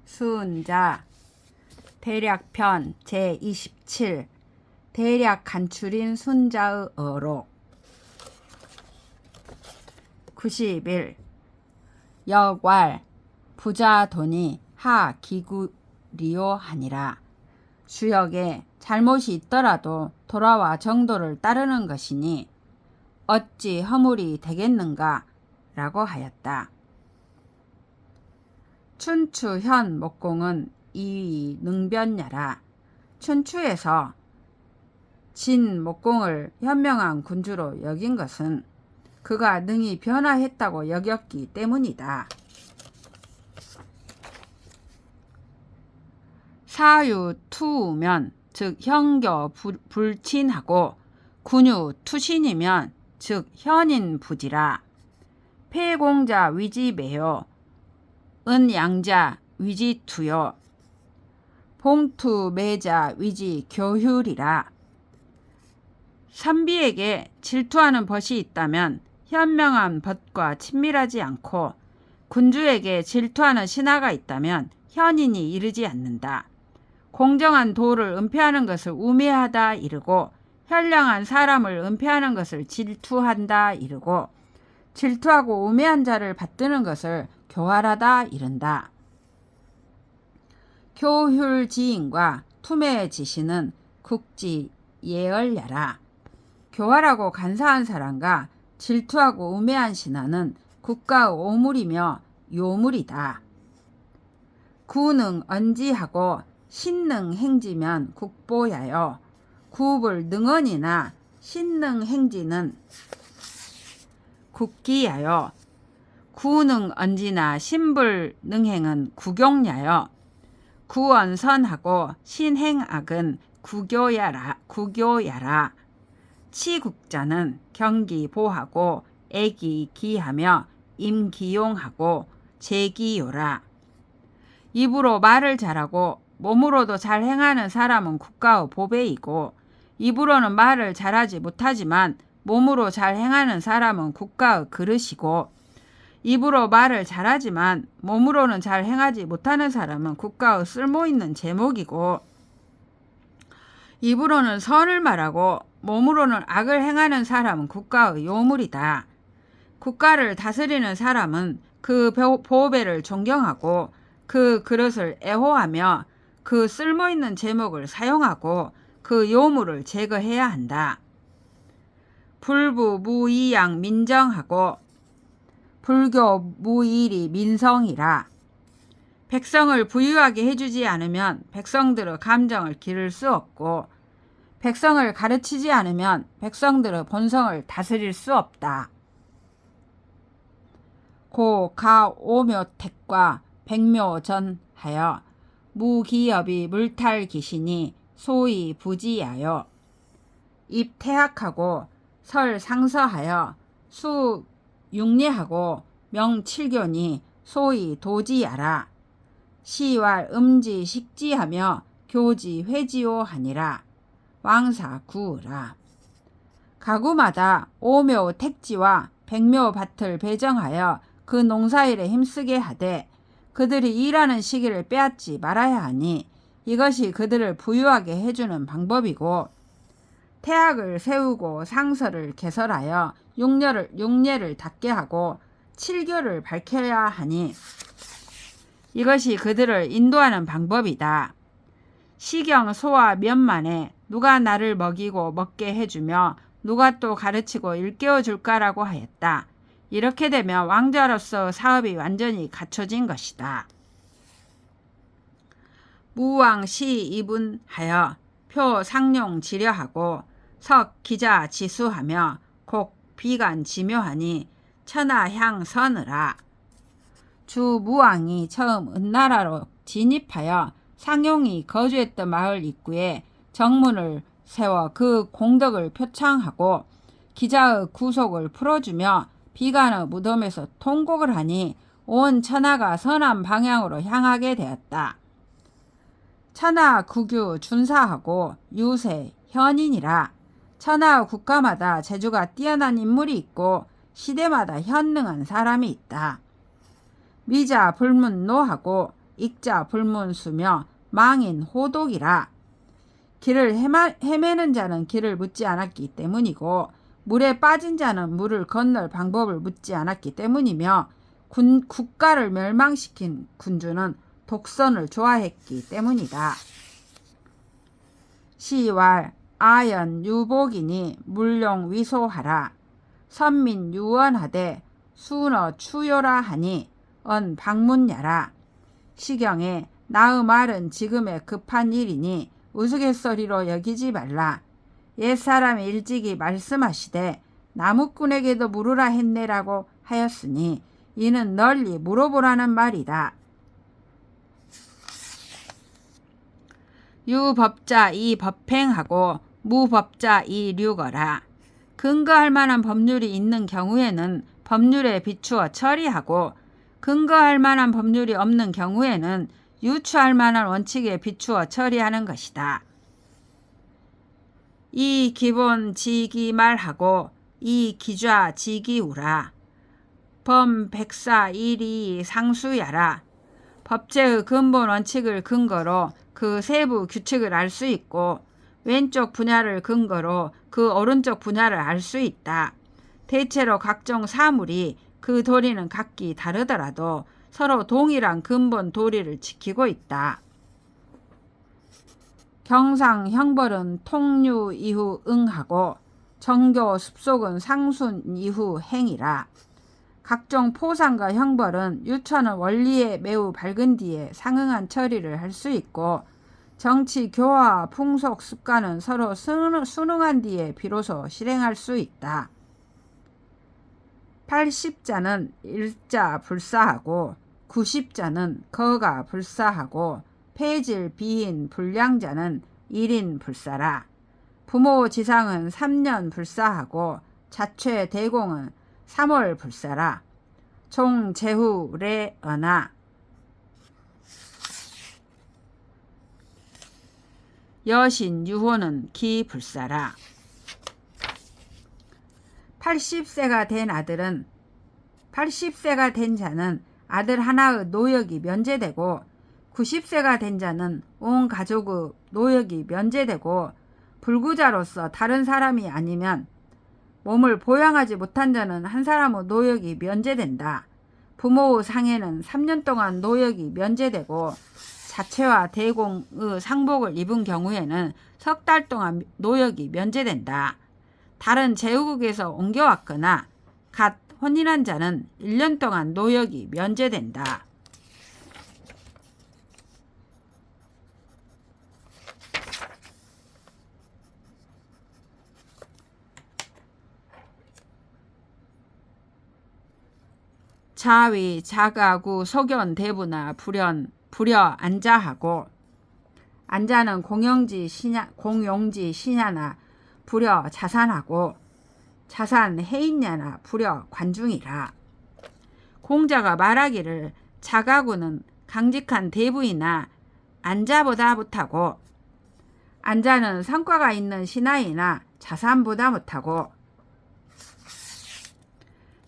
순자 대략편 제27 대략 간추린 순자의 어록 91 역왈 부자 돈이 하 기구리요 하니라. 주역에 잘못이 있더라도 돌아와 정도를 따르는 것이니 어찌 허물이 되겠는가 라고 하였다. 춘추 현 목공은 이 능변야라. 춘추에서 진 목공을 현명한 군주로 여긴 것은 그가 능히 변화했다고 여겼기 때문이다. 사유 투우면 즉 현교 불친하고 군유 투신이면 즉 현인 부지라. 폐공자 위지매요 은양자 위지투요 봉투매자 위지교휴리라. 선비에게 질투하는 벗이 있다면 현명한 벗과 친밀하지 않고 군주에게 질투하는 신하가 있다면 현인이 이르지 않는다. 공정한 도를 은폐하는 것을 우매하다 이르고 현량한 사람을 은폐하는 것을 질투한다 이르고 질투하고 우매한 자를 받드는 것을 교활하다 이른다. 교휼지인과 투매지시는 국지 예얼야라. 교활하고 간사한 사람과 질투하고 우매한 신하는 국가의 오물이며 요물이다. 구능 언지하고 신능 행지면 국보야요. 구불 능언이나 신능 행지는 국기야요. 구능 언지나 신불 능행은 구경야요. 구언선하고 신행악은 구교야라. 치국자는 경기보하고 애기기하며 임기용하고 제기요라. 입으로 말을 잘하고 몸으로도 잘 행하는 사람은 국가의 보배이고 입으로는 말을 잘하지 못하지만 몸으로 잘 행하는 사람은 국가의 그릇이고 입으로 말을 잘하지만 몸으로는 잘 행하지 못하는 사람은 국가의 쓸모있는 제목이고 입으로는 선을 말하고 몸으로는 악을 행하는 사람은 국가의 요물이다. 국가를 다스리는 사람은 그 보배를 존경하고 그 그릇을 애호하며 그 쓸모있는 제목을 사용하고 그 요물을 제거해야 한다. 불부 무이양 민정하고 불교 무일이 민성이라. 백성을 부유하게 해주지 않으면 백성들의 감정을 기를 수 없고 백성을 가르치지 않으면 백성들의 본성을 다스릴 수 없다. 고 가 오묘택과 백묘전하여 무기업이 물탈기신이 소위 부지하여 입태학하고 설상서하여 수육례하고 명칠교니 소위 도지야라. 시왈 음지 식지하며 교지 회지오 하니라. 왕사구라. 가구마다 오묘 택지와 백묘 밭을 배정하여 그 농사일에 힘쓰게 하되 그들이 일하는 시기를 빼앗지 말아야 하니 이것이 그들을 부유하게 해주는 방법이고 태학을 세우고 상서를 개설하여 육례를 닦게 하고 칠교를 밝혀야 하니 이것이 그들을 인도하는 방법이다. 시경 소와 면만에 누가 나를 먹이고 먹게 해주며 누가 또 가르치고 일깨워 줄까라고 하였다. 이렇게 되면 왕자로서 사업이 완전히 갖춰진 것이다. 무왕시 이분하여 표 상용 지려하고 석 기자 지수하며 곡 비간 지묘하니 천하향 서느라. 주 무왕이 처음 은나라로 진입하여 상용이 거주했던 마을 입구에 정문을 세워 그 공덕을 표창하고 기자의 구속을 풀어주며 비간의 무덤에서 통곡을 하니 온 천하가 서남 방향으로 향하게 되었다. 천하 국유 준사하고 유세 현인이라. 천하 국가마다 재주가 뛰어난 인물이 있고 시대마다 현능한 사람이 있다. 미자 불문노하고 익자 불문수며 망인 호독이라. 길을 헤매는 자는 길을 묻지 않았기 때문이고 물에 빠진 자는 물을 건널 방법을 묻지 않았기 때문이며 국가를 멸망시킨 군주는 독선을 좋아했기 때문이다. 시왈 아연 유복이니 물용 위소하라. 선민 유언하되 수너 추요라 하니 언 방문야라. 시경에 나의 말은 지금의 급한 일이니 우스갯소리로 여기지 말라. 옛사람이 일찍이 말씀하시되 나무꾼에게도 물으라 했네라고 하였으니 이는 널리 물어보라는 말이다. 유법자 이 법행하고 무법자 이 류거라. 근거할 만한 법률이 있는 경우에는 법률에 비추어 처리하고 근거할 만한 법률이 없는 경우에는 유추할 만한 원칙에 비추어 처리하는 것이다. 이 기본 지기 말하고 이 기좌 지기 우라. 범 백사 일이 상수야라. 법제의 근본 원칙을 근거로 그 세부 규칙을 알 수 있고 왼쪽 분야를 근거로 그 오른쪽 분야를 알 수 있다. 대체로 각종 사물이 그 도리는 각기 다르더라도 서로 동일한 근본 도리를 지키고 있다. 경상 형벌은 통유 이후 응하고 정교 습속은 상순 이후 행이라. 각종 포상과 형벌은 유천은 원리에 매우 밝은 뒤에 상응한 처리를 할 수 있고 정치 교화와 풍속 습관은 서로 순응한 뒤에 비로소 실행할 수 있다. 80자는 일자 불사하고 90자는 거가 불사하고 폐질 비인 불량자는 1인 불사라. 부모 지상은 3년 불사하고 자최 대공은 3월 불사라. 종 제후 레어나 여신 유호는 기 불사라. 80세가 된 자는 아들 하나의 노역이 면제되고 90세가 된 자는 온 가족의 노역이 면제되고 불구자로서 다른 사람이 아니면 몸을 보양하지 못한 자는 한 사람의 노역이 면제된다. 부모의 상해는 3년 동안 노역이 면제되고 자체와 대공의 상복을 입은 경우에는 석 달 동안 노역이 면제된다. 다른 제후국에서 옮겨왔거나 갓 혼인한 자는 1년 동안 노역이 면제된다. 자위, 자가구, 소견, 대부나 불여, 안자하고 안자는 공용지 신야나 불여, 자산하고 자산, 해인야나 불여, 관중이라. 공자가 말하기를 자가구는 강직한 대부이나 안자보다 못하고 안자는 성과가 있는 신하이나 자산보다 못하고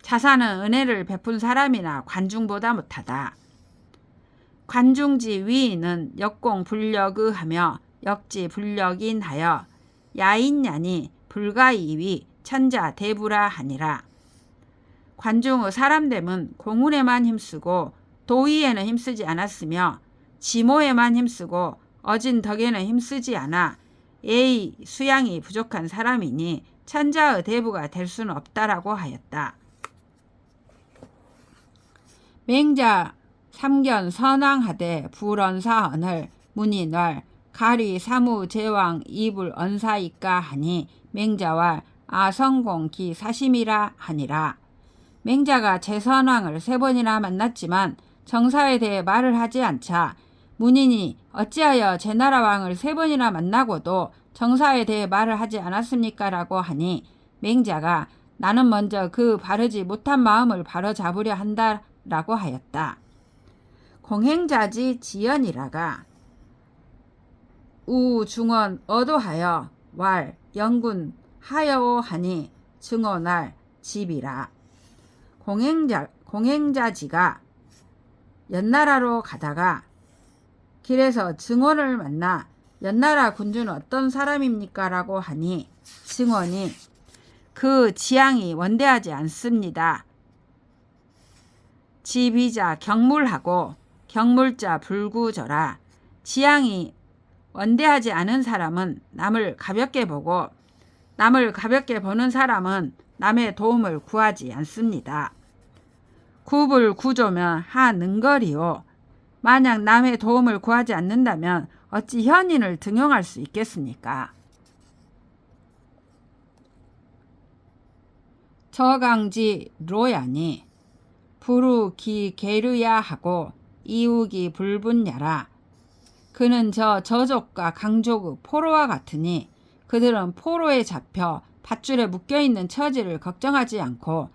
자산은 은혜를 베푼 사람이나 관중보다 못하다. 관중지 위인은 역공 불력의하며 역지 불력인하여 야인야니 불가이위 천자 대부라 하니라. 관중의 사람됨은 공운에만 힘쓰고 도의에는 힘쓰지 않았으며 지모에만 힘쓰고 어진 덕에는 힘쓰지 않아 예의 수양이 부족한 사람이니 천자의 대부가 될 수는 없다라고 하였다. 맹자 삼견 선왕하되 불언사언을 문인월 가리 사무 제왕 이불 언사이까 하니 맹자와 아성공 기 사심이라 하니라. 맹자가 제선왕을 3번이나 만났지만 정사에 대해 말을 하지 않자 문인이 어찌하여 제나라 왕을 3번이나 만나고도 정사에 대해 말을 하지 않았습니까? 라고 하니 맹자가 나는 먼저 그 바르지 못한 마음을 바로잡으려 한다 라고 하였다. 공행자지 지연이라가 우중원 어도하여 왈 영군 하여오 하니 증오날 집이라. 공행자지가 연나라로 가다가 길에서 증원을 만나 연나라 군주는 어떤 사람입니까? 라고 하니 증원이 그 지향이 원대하지 않습니다. 지비자 경물하고 경물자 불구저라. 지향이 원대하지 않은 사람은 남을 가볍게 보고 남을 가볍게 보는 사람은 남의 도움을 구하지 않습니다. 구불구조면 하능거리요. 만약 남의 도움을 구하지 않는다면 어찌 현인을 등용할 수 있겠습니까? 저강지 로야니 부루기 게르야 하고 이욱이 불분야라. 그는 저족과 강족의 포로와 같으니 그들은 포로에 잡혀 밧줄에 묶여있는 처지를 걱정하지 않고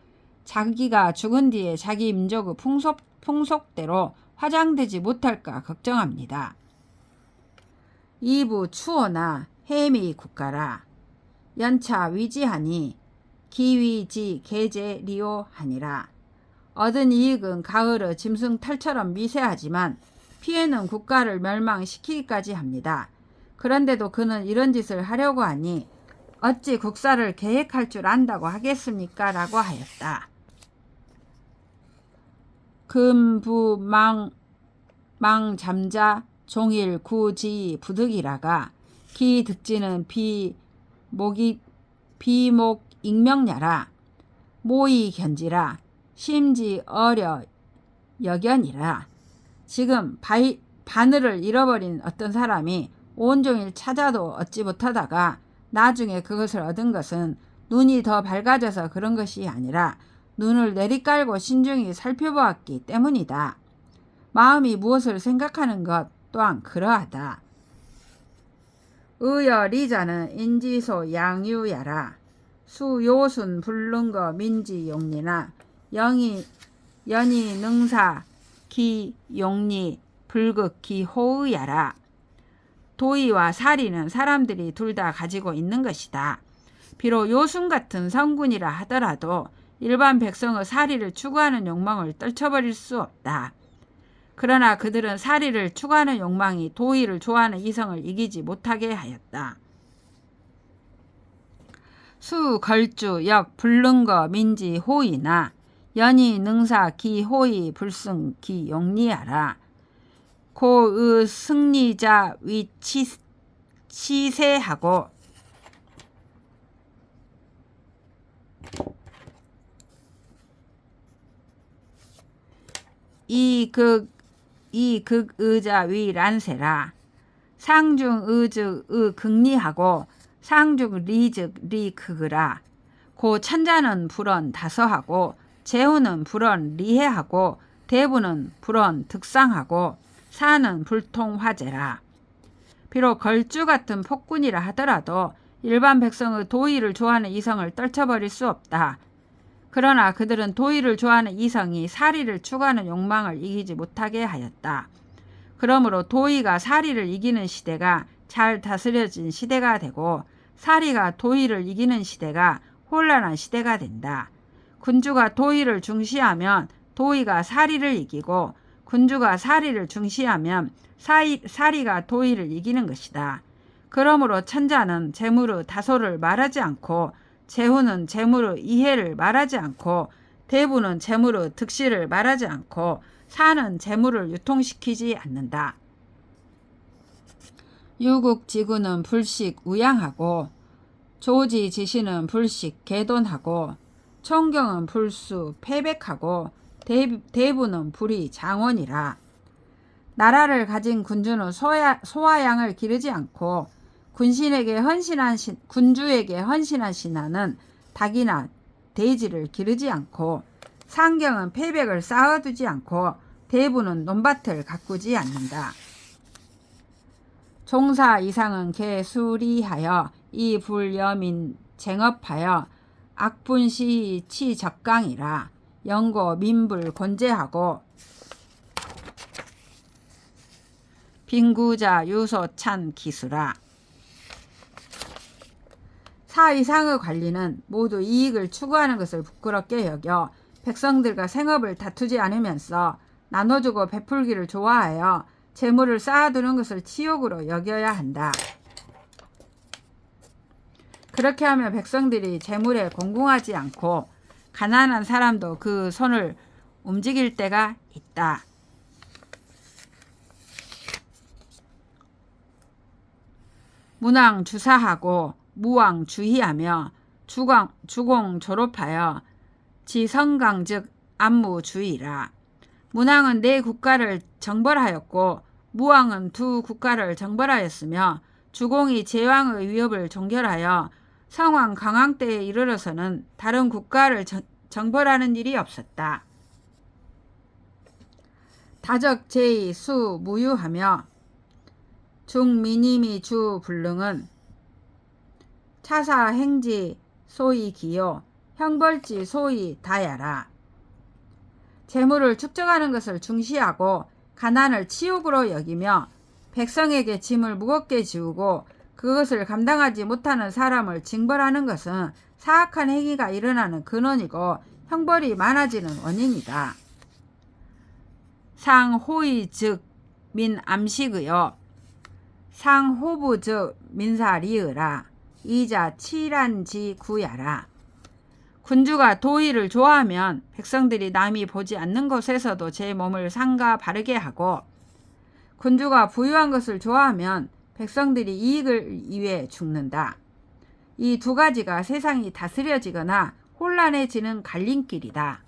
자기가 죽은 뒤에 자기 민족의 풍속대로 화장되지 못할까 걱정합니다. 이부 추호나 해미 국가라. 연차 위지하니 기위지 계제리오 하니라. 얻은 이익은 가을의 짐승털처럼 미세하지만 피해는 국가를 멸망시키기까지 합니다. 그런데도 그는 이런 짓을 하려고 하니 어찌 국사를 계획할 줄 안다고 하겠습니까? 라고 하였다. 금부망 잠자 종일 구지 부득이라가 기득지는 비목 익명야라. 모이 견지라. 심지 어려 여견이라. 지금 바늘을 잃어버린 어떤 사람이 온종일 찾아도 얻지 못하다가 나중에 그것을 얻은 것은 눈이 더 밝아져서 그런 것이 아니라 눈을 내리깔고 신중히 살펴보았기 때문이다. 마음이 무엇을 생각하는 것 또한 그러하다. 의여리자는 인지소 양유야라. 수요순 불능거 민지용리나 연이 능사 기용리 불극기 호의야라. 도의와 사리는 사람들이 둘 다 가지고 있는 것이다. 비록 요순 같은 성군이라 하더라도 일반 백성의 사리를 추구하는 욕망을 떨쳐버릴 수 없다. 그러나 그들은 사리를 추구하는 욕망이 도의를 좋아하는 이성을 이기지 못하게 하였다. 수 걸주 역 불능거 민지 호의나 연이 능사 기 호의 불승 기 용리하라. 고의 승리자 위 치세하고 이극의자 위 란세라. 상중 의즉 의 극리하고 상중 리즉 리극으라. 고 천자는 불언 다서하고 제후는 불언 리해하고 대부는 불언 득상하고 사는 불통화제라. 비록 걸주 같은 폭군이라 하더라도 일반 백성의 도의를 좋아하는 이성을 떨쳐버릴 수 없다. 그러나 그들은 도의를 좋아하는 이성이 사리를 추구하는 욕망을 이기지 못하게 하였다. 그러므로 도의가 사리를 이기는 시대가 잘 다스려진 시대가 되고 사리가 도의를 이기는 시대가 혼란한 시대가 된다. 군주가 도의를 중시하면 도의가 사리를 이기고 군주가 사리를 중시하면 사리가 도의를 이기는 것이다. 그러므로 천자는 재물의 다소를 말하지 않고 제후는 재물의 이해를 말하지 않고 대부는 재물의 득실을 말하지 않고 사는 재물을 유통시키지 않는다. 유국지구는 불식 우양하고 조지지시는 불식 개돈하고 총경은 불수 패백하고 대부는 불이 장원이라. 나라를 가진 군주는 소와 양을 기르지 않고 군주에게 헌신한 신하는 닭이나 돼지를 기르지 않고 상경은 패백을 쌓아두지 않고 대부는 논밭을 가꾸지 않는다. 종사 이상은 개수리하여 이 불여민 쟁업하여 악분시 치적강이라. 영고 민불 곤제하고 빈구자 유소찬 기수라. 사 이상의 관리는 모두 이익을 추구하는 것을 부끄럽게 여겨 백성들과 생업을 다투지 않으면서 나눠주고 베풀기를 좋아하여 재물을 쌓아두는 것을 치욕으로 여겨야 한다. 그렇게 하면 백성들이 재물에 공공하지 않고 가난한 사람도 그 손을 움직일 때가 있다. 문왕 주사하고 무왕 주희하며 주공 졸업하여 지성강 즉 안무주의라. 문왕은 네 국가를 정벌하였고 무왕은 두 국가를 정벌하였으며 주공이 제왕의 위협을 종결하여 성왕 강왕 때에 이르러서는 다른 국가를 정벌하는 일이 없었다. 다적 제의 수 무유하며 중미님이 주 불능은 차사 행지 소위 기요 형벌지 소위 다야라. 재물을 축적하는 것을 중시하고 가난을 치욕으로 여기며 백성에게 짐을 무겁게 지우고 그것을 감당하지 못하는 사람을 징벌하는 것은 사악한 행위가 일어나는 근원이고 형벌이 많아지는 원인이다. 상호의 즉 민암식의요 상호부 즉 민사리의라. 이자 칠한지 구야라. 군주가 도의를 좋아하면 백성들이 남이 보지 않는 곳에서도 제 몸을 상가 바르게 하고 군주가 부유한 것을 좋아하면 백성들이 이익을 위해 죽는다. 이 두 가지가 세상이 다스려지거나 혼란해지는 갈림길이다.